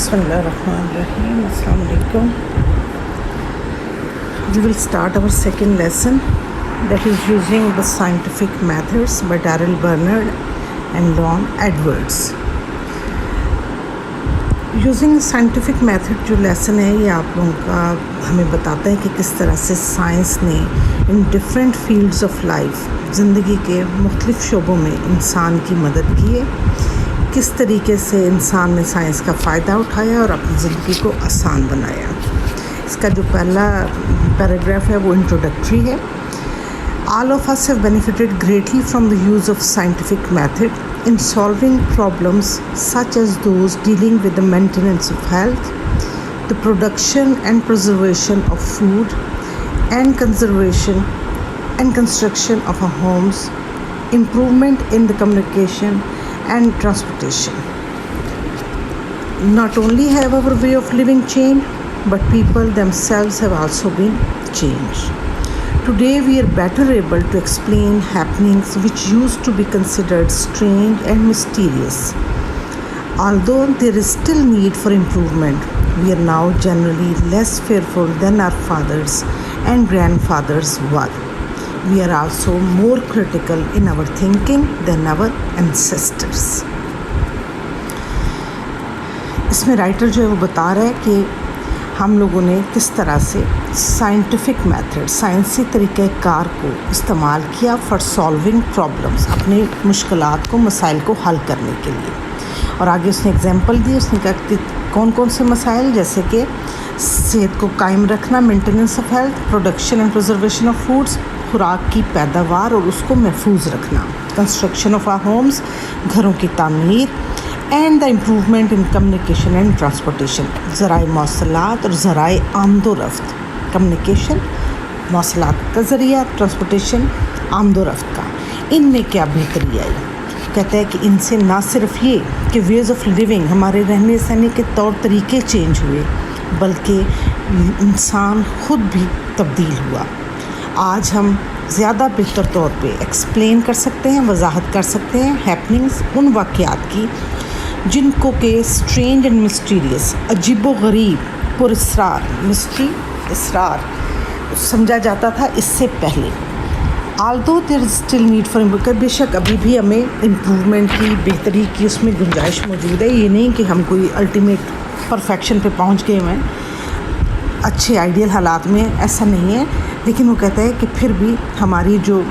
Bismillahirrahmanirrahim. Assalamu alaikum. We will start our second lesson, that is using the scientific methods by Darrell Bernard and Lon Edwards. Using scientific method जो lesson है ये आप लोगों का हमें बताता है कि किस तरह से साइंस ने in different fields of life ज़िंदगी के मुख्तलिफ़ शोबों में इंसान की मदद की है, किस तरीके से इंसान ने साइंस का फ़ायदा उठाया और अपनी ज़िंदगी को आसान बनाया। इसका जो पहला पैराग्राफ है वो इंट्रोडक्टरी है। All of us have benefited greatly from the use of scientific method in solving problems such as those dealing with the maintenance of health, the production and preservation of food, and conservation and construction of our homes, improvement in the communication and transportation. Not only have our way of living changed, but people themselves have also been changed. Today we are better able to explain happenings which used to be considered strange and mysterious. Although there is still need for improvement, we are now generally less fearful than our fathers and grandfathers were. We are also more critical in our thinking than our ancestors. इसमें writer जो है वो बता रहा है कि हम लोगों ने किस तरह से साइंटिफिक मेथड, साइंसी तरीक़ेकार को इस्तेमाल किया फॉर सॉल्विंग प्रॉब्लम्स, अपनी मुश्किलात को, मसाइल को हल करने के लिए। और आगे उसने एग्जांपल दी, उसने कहा कि कौन कौन से मसाइल, जैसे कि सेहत को कायम रखना, maintenance of health, production and preservation of foods, खुराक की पैदावार और उसको महफूज रखना, कंस्ट्रक्शन ऑफ आवर होम्स, घरों की तामीर, and the improvement in communication and transportation, ज़राए मौसलात और ज़राए आमदो रफ्त, कम्युनिकेशन मौसलात का ज़रिया, ट्रांसपोर्टेशन आमदो रफ्त का, इनमें क्या बेहतरी आई। कहता है कि इनसे ना सिर्फ ये कि वेज़ ऑफ लिविंग, हमारे रहने सहने के तौर तरीके चेंज हुए, बल्कि इंसान ख़ुद भी तब्दील हुआ। आज हम ज़्यादा बेहतर तौर पे एक्सप्लेन कर सकते हैं, वजाहत कर सकते हैं हैपनिंग्स, उन वाक़यात की जिनको के स्ट्रेंज एंड मिस्टीरियस, अजीबो गरीब, पुरस्रार, मिस्ट्री, इसरार समझा जाता था इससे पहले। Although there is still need for improvement, बेशक अभी भी हमें इम्प्रूवमेंट की, बेहतरी की उसमें गुंजाइश मौजूद है। ये नहीं कि हम कोई अल्टीमेट परफेक्शन पे पहुंच गए हैं, अच्छे आइडियल हालात में, ऐसा नहीं है। लेकिन वो कहता है कि फिर भी हमारी जो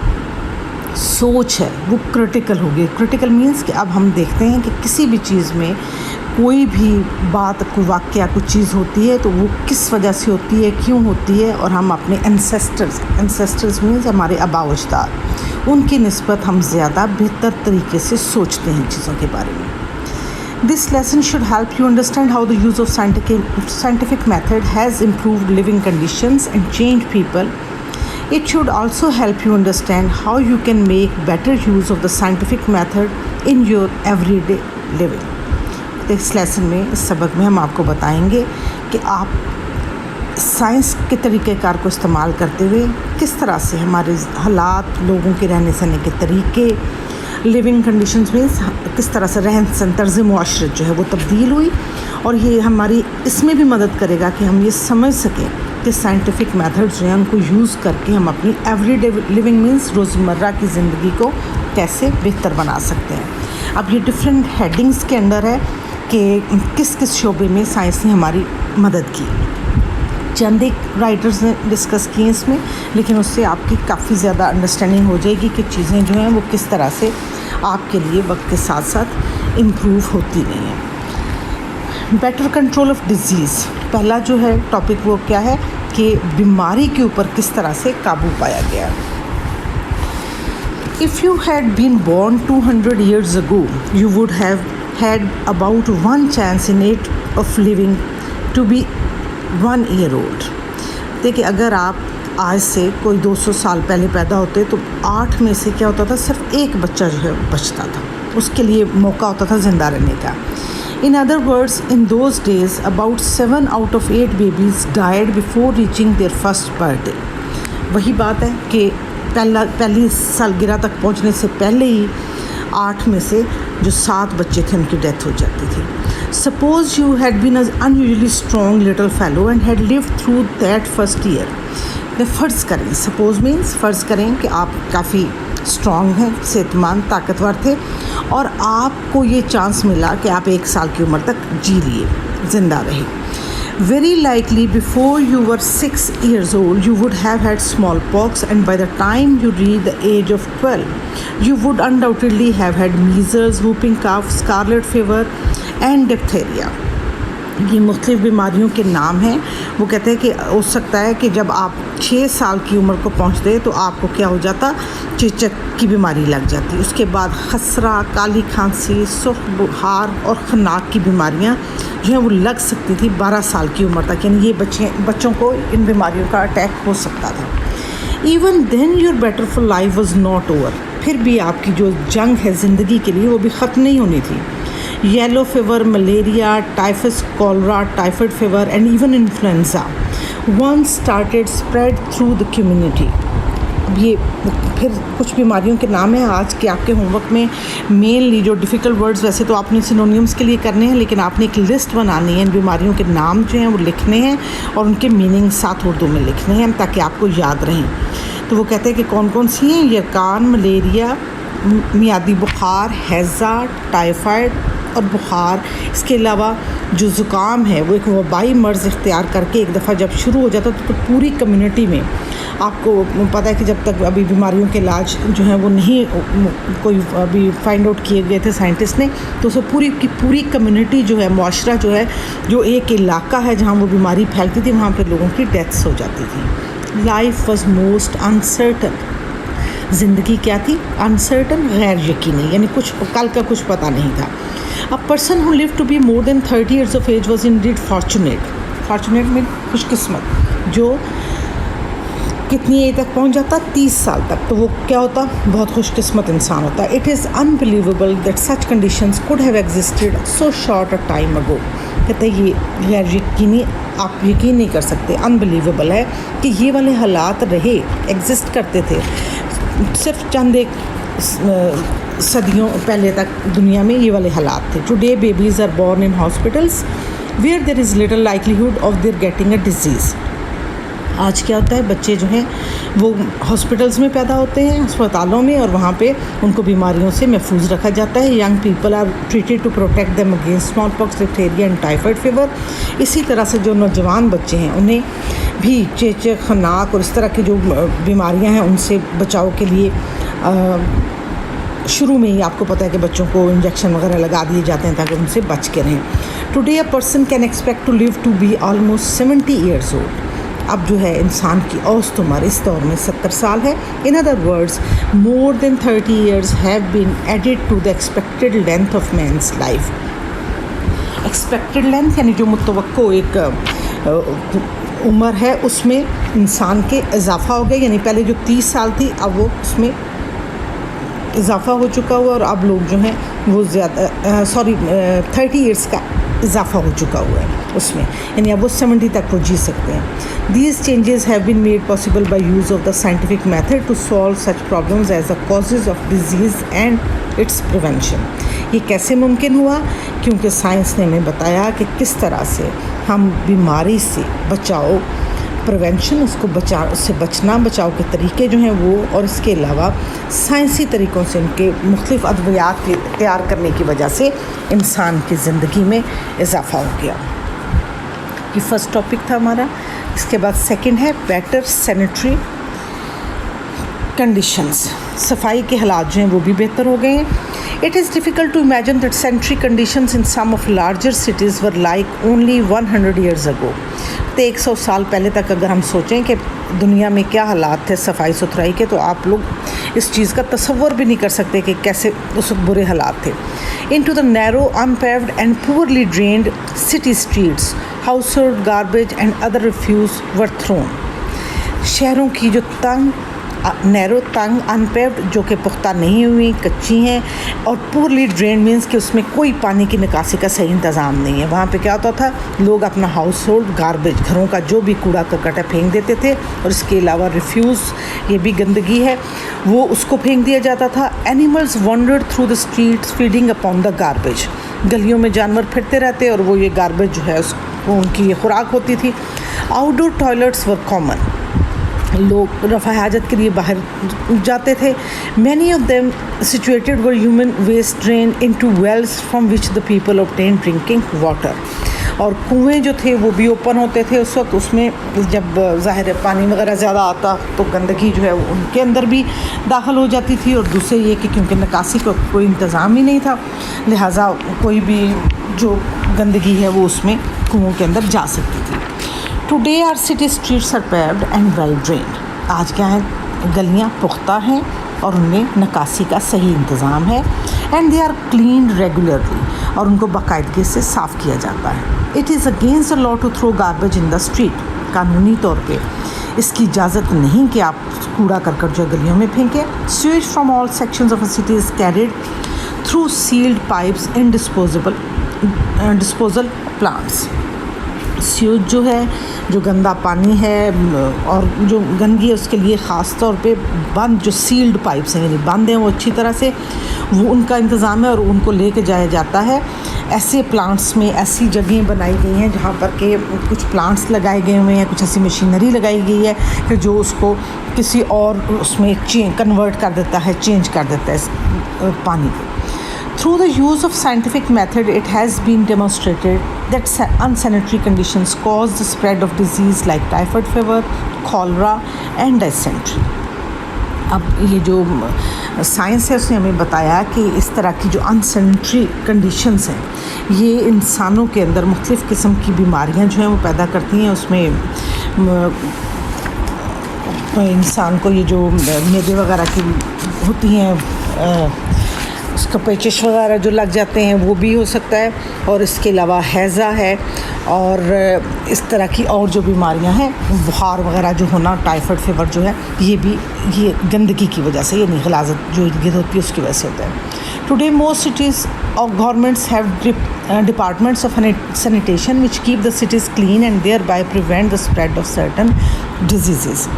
सोच है वो क्रिटिकल हो गई। क्रिटिकल मीन्स कि अब हम देखते हैं कि किसी भी चीज़ में कोई भी बात, कोई वाक़या, कोई चीज़ होती है तो वो किस वजह से होती है, क्यों होती है, और हम अपने एंसेस्टर्स मीन्स हमारे आबा व अजदाद, उनकी निस्बत हम ज़्यादा बेहतर तरीके से सोचते हैं चीज़ों के बारे में। This lesson should help you understand how the use of scientific method has improved living conditions and changed people. It should also help you understand how you can make better use of the scientific method in your everyday living. इस lesson में, इस सबक में हम आपको बताएंगे कि आप साइंस के तरीक़ेकार को इस्तेमाल करते हुए किस तरह से हमारे हालात, लोगों के रहने सहने के तरीके, लिविंग कंडीशंस में किस तरह से रहन सहन, तर्ज़ मुआशरत जो है वो तब्दील हुई। और ये हमारी इसमें भी मदद करेगा कि हम ये समझ सकें कि साइंटिफिक मेथड्स जो हैं उनको यूज़ करके हम अपनी एवरीडे लिविंग मीन्स रोज़मर्रा की ज़िंदगी को कैसे बेहतर बना सकते हैं। अब ये डिफरेंट हेडिंग्स के अंडर है कि किस किस शोबे में साइंस ने हमारी मदद की। चंद एक राइटर्स ने डिस्कस किए इसमें, लेकिन उससे आपकी काफ़ी ज़्यादा अंडरस्टैंडिंग हो जाएगी कि चीज़ें जो हैं वो किस तरह से आपके लिए वक्त के साथ साथ इम्प्रूव होती गई हैं। बेटर कंट्रोल ऑफ डिजीज़, पहला जो है टॉपिक वो क्या है कि बीमारी के ऊपर किस तरह से काबू पाया गया। If you had been born 200 years ago, you would have had about 1 chance in 8 of living to be 1 year old। देखिए, अगर आप आज से कोई 200 साल पहले पैदा होते तो 8 में से क्या होता था, सिर्फ एक बच्चा जो है बचता था, उसके लिए मौका होता था ज़िंदा रहने का। In other words, in those days, about 7 out of 8 babies died before reaching their first birthday। वही बात है कि पहली सालगिरह तक पहुंचने से पहले ही 8 में से जो 7 बच्चे थे उनकी डेथ हो जाती थी. Suppose you had been an unusually strong little fellow and had lived through that first year. फ़र्ज़ करें, सपोज़ मीन्स फ़र्ज़ करें कि आप काफ़ी स्ट्रॉन्ग हैं, सेहतमंद, ताकतवर थे और आपको ये चांस मिला कि आप 1 साल की उम्र तक जी लिए, ज़िंदा रहे. Very likely before you were 6 years old you would have had smallpox, and by the time you reached the age of 12 you would undoubtedly have had measles, whooping cough, scarlet fever and diphtheria. ये मुख्तलिफ़ बीमारियों के नाम हैं. वो कहते हैं कि हो सकता है कि जब आप 6 साल की उम्र को पहुँचते तो आपको क्या हो जाता, चेचक की बीमारी लग जाती. उसके बाद खसरा, काली खांसी, सुख, बुखार और खनाक की बीमारियां जो हैं वो लग सकती थी 12 साल की उम्र तक. यानी ये बच्चों को इन बीमारियों का अटैक हो सकता था. Even then your better for life was not over. फिर भी आपकी जो जंग है ज़िंदगी के लिए वो भी ख़त्म नहीं होनी थी. Yellow fever, malaria, typhus, cholera, typhoid fever and even influenza once started spread through the community. अब ये फिर कुछ बीमारियों के नाम हैं आज के आपके होमवर्क में. मेनली जो डिफ़िकल्ट वर्ड्स वैसे तो आपने सिनोनिम्स के लिए करने हैं, लेकिन आपने एक लिस्ट बनानी है. इन बीमारियों के नाम जो हैं वो लिखने हैं और उनके मीनिंग साथ उर्दू में लिखने हैं ताकि आपको याद रहें. तो वो कहते हैं कि कौन कौन सी हैं. यरकान, मलेरिया, मियादी बुखार, हैज़ा, टाइफाइड और बुखार. इसके अलावा जो ज़ुकाम है वो एक वबाई मर्ज़ इख्तियार करके एक दफ़ा जब शुरू हो जाता तो पूरी कम्युनिटी में, आपको पता है कि जब तक अभी बीमारियों के इलाज जो हैं वो नहीं कोई अभी फाइंड आउट किए गए थे साइंटिस्ट ने, तो उसे पूरी की पूरी कम्युनिटी जो है, मुआशरा जो है, जो एक इलाका है जहाँ वो बीमारी फैलती थी, वहाँ पर लोगों की डेथ्स हो जाती थी. Life was most uncertain. ज़िंदगी क्या थी? अनसर्टन, गैर यकीनी, यानी कुछ कल का कुछ पता नहीं था. A person who lived to be more than 30 years of age was indeed fortunate. Fortunate means खुशकिस्मत. जो कितनी एज तक पहुंच जाता? 30 साल तक. तो वो क्या होता? बहुत खुशकिस्मत इंसान होता. It is unbelievable that such conditions could have existed so short a time ago. कहते हैं ये गैर यकीनी, आप यकीन नहीं कर सकते, अनबिलीवेबल है कि ये वाले हालात रहे, एग्जिस्ट करते थे सिर्फ चंद एक सदियों पहले तक दुनिया में ये वाले हालात थे. Today babies are born in hospitals where there is little likelihood of their getting a disease. आज क्या होता है, बच्चे जो हैं वो हॉस्पिटल्स में पैदा होते हैं, अस्पतालों में, और वहाँ पे उनको बीमारियों से महफूज रखा जाता है. Young people are treated to protect them against smallpox, diphtheria and typhoid fever. इसी तरह से जो नौजवान बच्चे हैं उन्हें भी चेचक, खनाक और इस तरह की जो बीमारियाँ हैं उनसे बचाव के लिए शुरू में ही आपको पता है कि बच्चों को इंजेक्शन वगैरह लगा दिए जाते हैं ताकि उनसे बच के रहें. Today a person can expect to live to be almost 70 years old. अब जो है इंसान की औसत उम्र इस दौर में 70 साल है. In other words, more than 30 years have been added to the expected length of mans life. Expected length यानी जो मुतवक्को एक उम्र है उसमें इंसान के इजाफा हो गया. यानी पहले जो 30 साल थी अब वो उसमें इजाफा हो चुका हुआ, और अब लोग जो हैं वो ज़्यादा 30 ईयर्स का इजाफा हो चुका हुआ है उसमें, यानी अब वो 70 तक वो जी सकते हैं. These changes have been made possible by use of the scientific method to solve such problems as the causes of disease and its prevention. ये कैसे मुमकिन हुआ? क्योंकि साइंस ने हमें बताया कि किस तरह से हम बीमारी से बचाओ, प्रिवेंशन, उससे बचना, बचाव के तरीके जो हैं वो, और इसके अलावा साइंसी तरीक़ों से उनके मुख्तलिफ़ अद्वियात तैयार करने की वजह से इंसान की ज़िंदगी में इजाफ़ा हो गया. ये फर्स्ट टॉपिक था हमारा. इसके बाद सेकंड है बेटर सैनिटरी कंडीशंस. सफाई के हालात जो हैं वो भी बेहतर हो गए हैं. It is difficult to imagine that sanitary conditions in some of larger cities were like only 100 years ago. तो 100 साल पहले तक अगर हम सोचें कि दुनिया में क्या हालात थे सफाई सुथराई के, तो आप लोग इस चीज़ का तसव्वुर भी नहीं कर सकते कि कैसे उस वक्त बुरे हालात थे. Into the narrow, unpaved and poorly drained city streets, household garbage and other refuse were thrown. शहरों की जो तंग नैरो तंग अनपेव्ड जो कि पुख्ता नहीं हुई, कच्ची हैं, और पूरली ड्रेन मीन्स कि उसमें कोई पानी की निकासी का सही इंतज़ाम नहीं है। वहाँ पे क्या होता था, लोग अपना हाउस होल्ड गार्बेज, घरों का जो भी कूड़ा करकट है फेंक देते थे, और इसके अलावा रिफ्यूज़, ये भी गंदगी है, वो उसको फेंक दिया जाता था। Animals wandered through the streets feeding upon the garbage, गलियों में जानवर फिरते रहते और वो ये गार्बेज जो है उसको उनकी खुराक होती थी। आउटडोर टॉयलेट्स वर कॉमन, लोग रफ़ा हाजत के लिए बाहर जाते थे। Many of them situated where human waste drain into wells from which the people obtain drinking water, और कुएं जो थे वो भी ओपन होते थे उस वक्त। उसमें जब ज़ाहिर है पानी वगैरह ज़्यादा आता तो गंदगी जो है वो उनके अंदर भी दाखिल हो जाती थी, और दूसरे ये कि क्योंकि निकासी का कोई इंतज़ाम ही नहीं था, लिहाजा कोई भी जो गंदगी है वो उसमें कुओं के अंदर जा सकती थी। Today our city streets are paved and well drained, आज क्या है, गलियाँ पुख्ता हैं और उनमें निकासी का सही इंतज़ाम है। And they are clean regularly, और उनको बाकायदगी से साफ़ किया जाता है। It is against the law to throw garbage in the street, कानूनी तौर पे इसकी इजाज़त नहीं कि आप कूड़ा करकट जो गलियों में फेंकें। Sewage from all sections of a city is carried through sealed pipes in disposal plants. Sewage जो है, जो गंदा पानी है और जो गंदगी है उसके लिए ख़ास तौर पे बंद जो सील्ड पाइप्स हैं, यानी बंद हैं, वो अच्छी तरह से वो उनका इंतज़ाम है और उनको लेके जाया जाता है। ऐसे प्लांट्स में ऐसी जगहें बनाई गई हैं जहाँ पर के कुछ प्लांट्स लगाए गए हुए हैं, कुछ ऐसी मशीनरी लगाई गई है कि जो उसको किसी और उसमें कन्वर्ट कर देता है, चेंज कर देता है इस पानी को। Through the use of scientific method, it has been demonstrated that unsanitary conditions cause the spread of disease like typhoid fever, cholera and dysentery. अब ये जो साइंस है उसने हमें बताया कि इस तरह की जो अनसैनिटरी कंडीशंस हैं ये इंसानों के अंदर मुख्तलिफ़ किस्म की बीमारियां जो हैं वो पैदा करती हैं। उसमें इंसान को ये जो मैदे वगैरह की होती हैं, उसका पेचिश वगैरह जो लग जाते हैं वो भी हो सकता है, और इसके अलावा हैज़ा है, और इस तरह की और जो बीमारियां हैं, बुखार वगैरह जो होना, टाइफाइड फीवर जो है, ये भी ये गंदगी की वजह से, यानी गलाज़त जो इर्द गिर्द होती है उसकी वजह से होता है। टुडे मोस्ट सिटीज़ और governments have departments of sanitation which keep the cities clean and thereby prevent the spread of certain disease.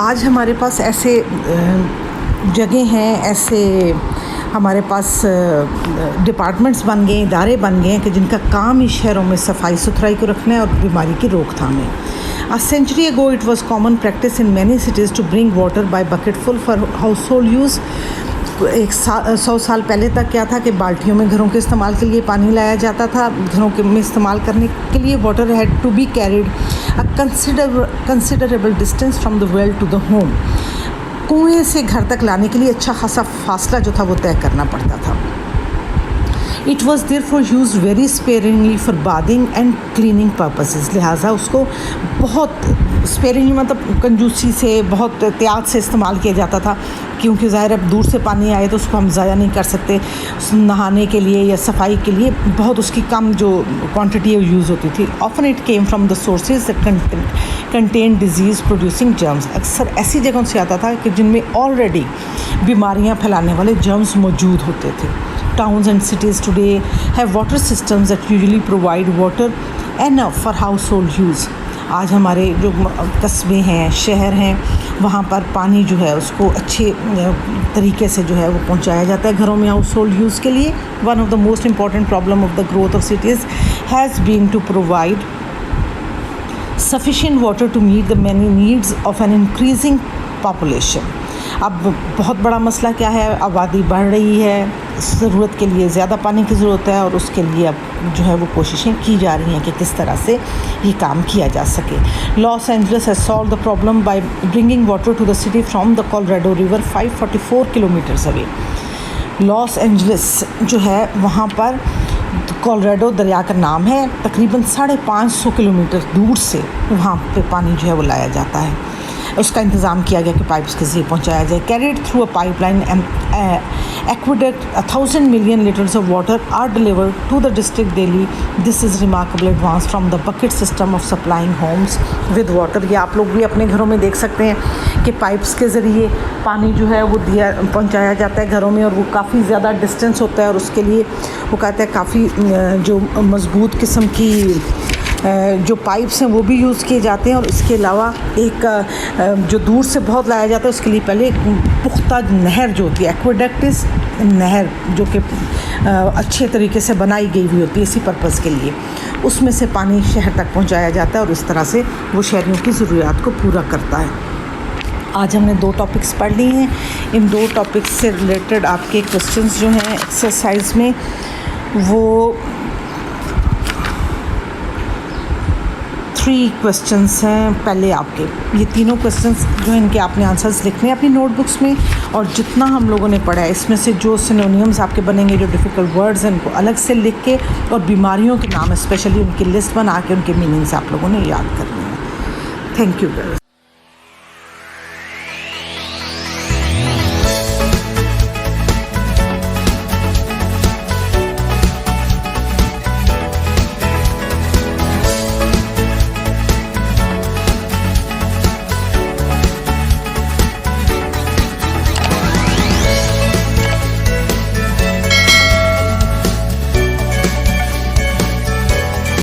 आज हमारे पास ऐसे जगह हैं, ऐसे हमारे पास डिपार्टमेंट्स बन गए, इदारे बन गए हैं कि जिनका काम ही शहरों में सफाई सुथराई को रखना है और बीमारी की रोकथाम है। A century ago it was common practice in many cities to bring water by bucketful for household use. 100 साल पहले तक क्या था कि बाल्टियों में घरों के इस्तेमाल के लिए पानी लाया जाता था। घरों के में इस्तेमाल करने के लिए water had to be carried a considerable distance from the well to the home. कुएं से घर तक लाने के लिए अच्छा खासा फासला जो था वो तय करना पड़ता था। It was there for use very sparingly for bathing and cleaning purposes, लिहाजा उसको बहुत स्पेयरिंगली मतलब कंजूसी से, बहुत एहतियात से इस्तेमाल किया जाता था, क्योंकि ज़ाहिर अब दूर से पानी आए तो उसको हम ज़ाया नहीं कर सकते। नहाने के लिए या सफाई के लिए बहुत उसकी कम जो क्वांटिटी है यूज़ होती थी। Often it came from the sources contain disease producing germs, अक्सर ऐसी जगहों से आता था कि जिनमें ऑलरेडी बीमारियां फैलाने वाले जर्म्स मौजूद होते थे। Towns and cities today have water systems that usually provide water enough for household use. आज हमारे जो कस्बे हैं, शहर हैं, वहाँ पर पानी जो है उसको अच्छे तरीके से जो है वो पहुँचाया जाता है घरों में हाउस होल्ड यूज़ के लिए। One of the most important problem of the growth of cities has been to provide sufficient water to meet the many needs of an increasing population. अब बहुत बड़ा मसला क्या है, आबादी बढ़ रही है, ज़रूरत के लिए ज़्यादा पानी की ज़रूरत है, और उसके लिए अब जो है वो कोशिशें की जा रही हैं कि किस तरह से ये काम किया जा सके। Los Angeles has solved the problem by bringing water to the city from the Colorado River 544 kilometres away. Los Angeles जो है वहाँ पर कोलोराडो दरिया का नाम है, तकरीबन 550 किलोमीटर दूर से वहाँ पे पानी जो है वो लाया जाता है। اس کا انتظام کیا گیا کہ پائپس کے ذریعے پہنچایا جائے. Carried through a pipe line aqueduct 1,000 million liters of water are delivered to the district daily. This is remarkable advance from the bucket system of supplying homes with water. یہ آپ لوگ بھی اپنے گھروں میں دیکھ سکتے ہیں کہ پائپس کے ذریعے پانی جو ہے وہ پہنچایا جاتا ہے گھروں میں, اور وہ کافی زیادہ ڈسٹینس ہوتا ہے, اور اس کے لیے وہ کہتے ہیں کافی جو مضبوط قسم کی جو پائپس ہیں وہ بھی یوز کیے جاتے ہیں. اور اس کے علاوہ ایک جو دور سے بہت لایا جاتا ہے اس کے لیے پہلے ایک پختہ نہر جو ہوتی ہے, ایکویڈکٹس نہر, جو کہ اچھے طریقے سے بنائی گئی ہوئی ہوتی ہے اسی پرپز کے لیے, اس میں سے پانی شہر تک پہنچایا جاتا ہے اور اس طرح سے وہ شہریوں کی ضروریات کو پورا کرتا ہے. آج ہم نے 2 ٹاپکس پڑھ لی ہیں. ان 2 ٹاپکس سے ریلیٹڈ آپ کے کوسچنز جو ہیں ایکسرسائز میں وہ 3 کوسچنس ہیں. پہلے آپ کے یہ تینوں کوسچنس جو ہیں ان کے آپ نے آنسرز لکھنے ہیں اپنی نوٹ بکس میں, اور جتنا ہم لوگوں نے پڑھا ہے اس میں سے جو سینونیمز آپ کے بنیں گے, جو ڈیفیکلٹ ورڈز ہیں, ان کو الگ سے لکھ کے, اور بیماریوں کے نام اسپیشلی ان کی لسٹ بنا کے ان کے میننگس آپ لوگوں نے یاد کرنے ہیں. Thank you girls.